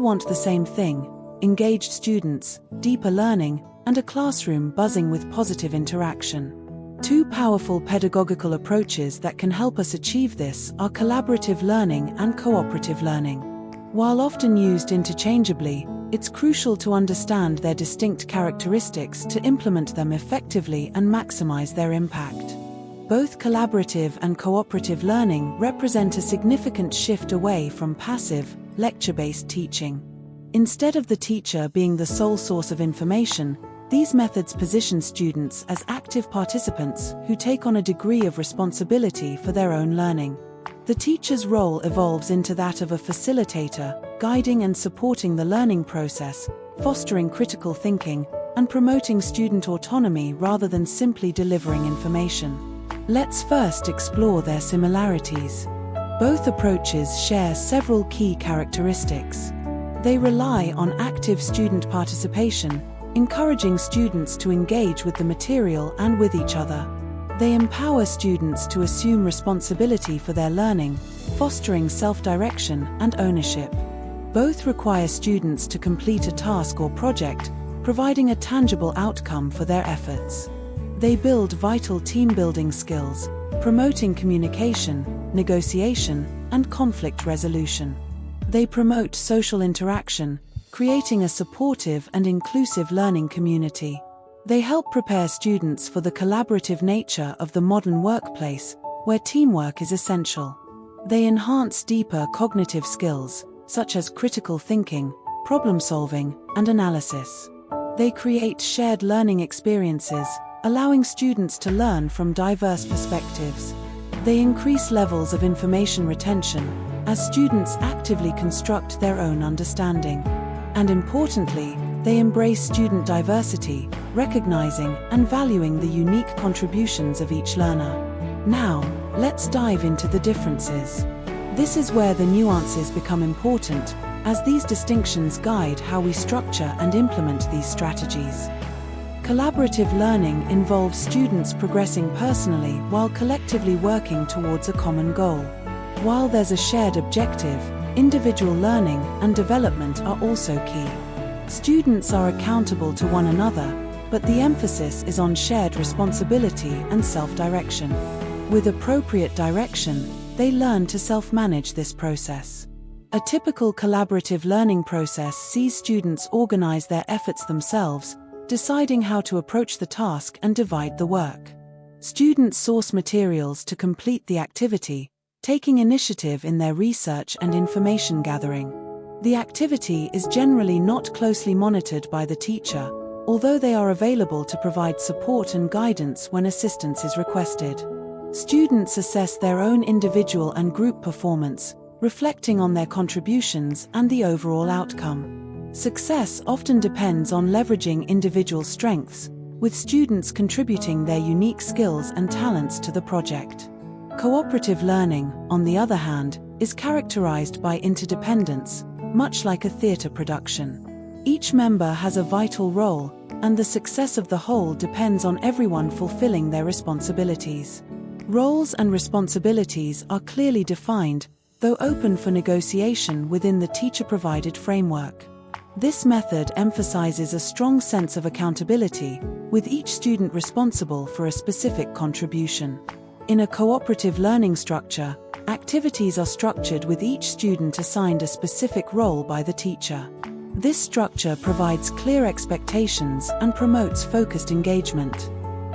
all want the same thing: engaged students, deeper learning, and a classroom buzzing with positive interaction. Two powerful pedagogical approaches that can help us achieve this are collaborative learning and cooperative learning. While often used interchangeably, it's crucial to understand their distinct characteristics to implement them effectively and maximize their impact. Both collaborative and cooperative learning represent a significant shift away from passive, lecture-based teaching. Instead of the teacher being the sole source of information, these methods position students as active participants who take on a degree of responsibility for their own learning. The teacher's role evolves into that of a facilitator, guiding and supporting the learning process, fostering critical thinking, and promoting student autonomy rather than simply delivering information. Let's first explore their similarities. Both approaches share several key characteristics. They rely on active student participation, encouraging students to engage with the material and with each other. They empower students to assume responsibility for their learning, fostering self-direction and ownership. Both require students to complete a task or project, providing a tangible outcome for their efforts. They build vital team-building skills, promoting communication, negotiation, and conflict resolution. They promote social interaction, creating a supportive and inclusive learning community. They help prepare students for the collaborative nature of the modern workplace, where teamwork is essential. They enhance deeper cognitive skills, such as critical thinking, problem-solving, and analysis. They create shared learning experiences, allowing students to learn from diverse perspectives. They increase levels of information retention, as students actively construct their own understanding. And importantly, they embrace student diversity, recognizing and valuing the unique contributions of each learner. Now, let's dive into the differences. This is where the nuances become important, as these distinctions guide how we structure and implement these strategies. Collaborative learning involves students progressing personally while collectively working towards a common goal. While there's a shared objective, individual learning and development are also key. Students are accountable to one another, but the emphasis is on shared responsibility and self-direction. With appropriate direction, they learn to self-manage this process. A typical collaborative learning process sees students organize their efforts themselves, deciding how to approach the task and divide the work. Students source materials to complete the activity, taking initiative in their research and information gathering. The activity is generally not closely monitored by the teacher, although they are available to provide support and guidance when assistance is requested. Students assess their own individual and group performance, reflecting on their contributions and the overall outcome. Success often depends on leveraging individual strengths, with students contributing their unique skills and talents to the project. Cooperative learning, on the other hand, is characterized by interdependence, much like a theater production. Each member has a vital role, and the success of the whole depends on everyone fulfilling their responsibilities. Roles and responsibilities are clearly defined, though open for negotiation within the teacher-provided framework. This method emphasizes a strong sense of accountability, with each student responsible for a specific contribution. In a cooperative learning structure, activities are structured with each student assigned a specific role by the teacher. This structure provides clear expectations and promotes focused engagement.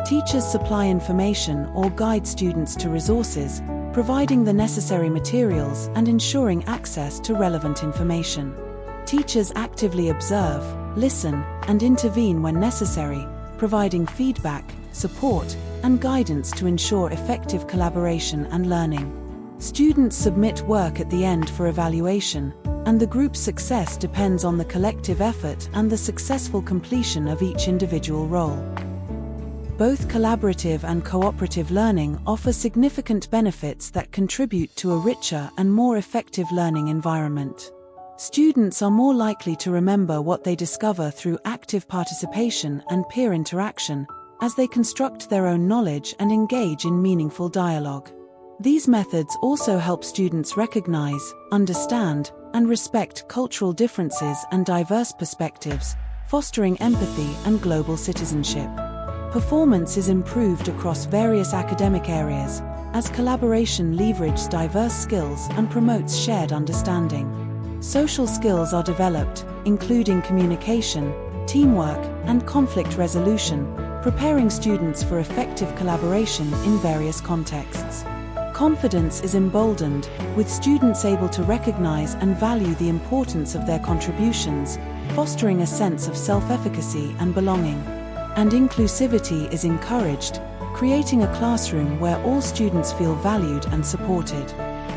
Teachers supply information or guide students to resources, providing the necessary materials and ensuring access to relevant information. Teachers actively observe, listen, and intervene when necessary, providing feedback, support, and guidance to ensure effective collaboration and learning. Students submit work at the end for evaluation, and the group's success depends on the collective effort and the successful completion of each individual role. Both collaborative and cooperative learning offer significant benefits that contribute to a richer and more effective learning environment. Students are more likely to remember what they discover through active participation and peer interaction, as they construct their own knowledge and engage in meaningful dialogue. These methods also help students recognize, understand, and respect cultural differences and diverse perspectives, fostering empathy and global citizenship. Performance is improved across various academic areas, as collaboration leverages diverse skills and promotes shared understanding. Social skills are developed, including communication, teamwork, and conflict resolution, preparing students for effective collaboration in various contexts. Confidence is emboldened, with students able to recognize and value the importance of their contributions, fostering a sense of self-efficacy and belonging. And inclusivity is encouraged, creating a classroom where all students feel valued and supported.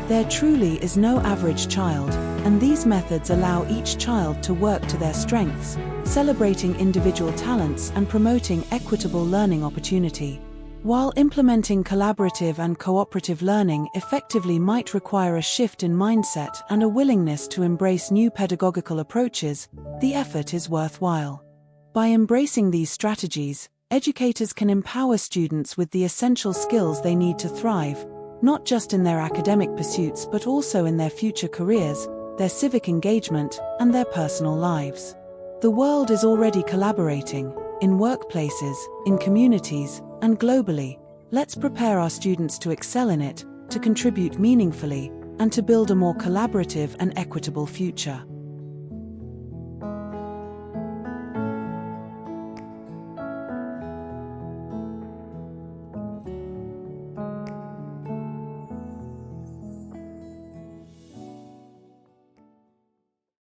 There truly is no average child, and these methods allow each child to work to their strengths, celebrating individual talents and promoting equitable learning opportunity. While implementing collaborative and cooperative learning effectively might require a shift in mindset and a willingness to embrace new pedagogical approaches, the effort is worthwhile. By embracing these strategies, educators can empower students with the essential skills they need to thrive, not just in their academic pursuits but also in their future careers, their civic engagement, and their personal lives. The world is already collaborating, in workplaces, in communities, and globally. Let's prepare our students to excel in it, to contribute meaningfully, and to build a more collaborative and equitable future.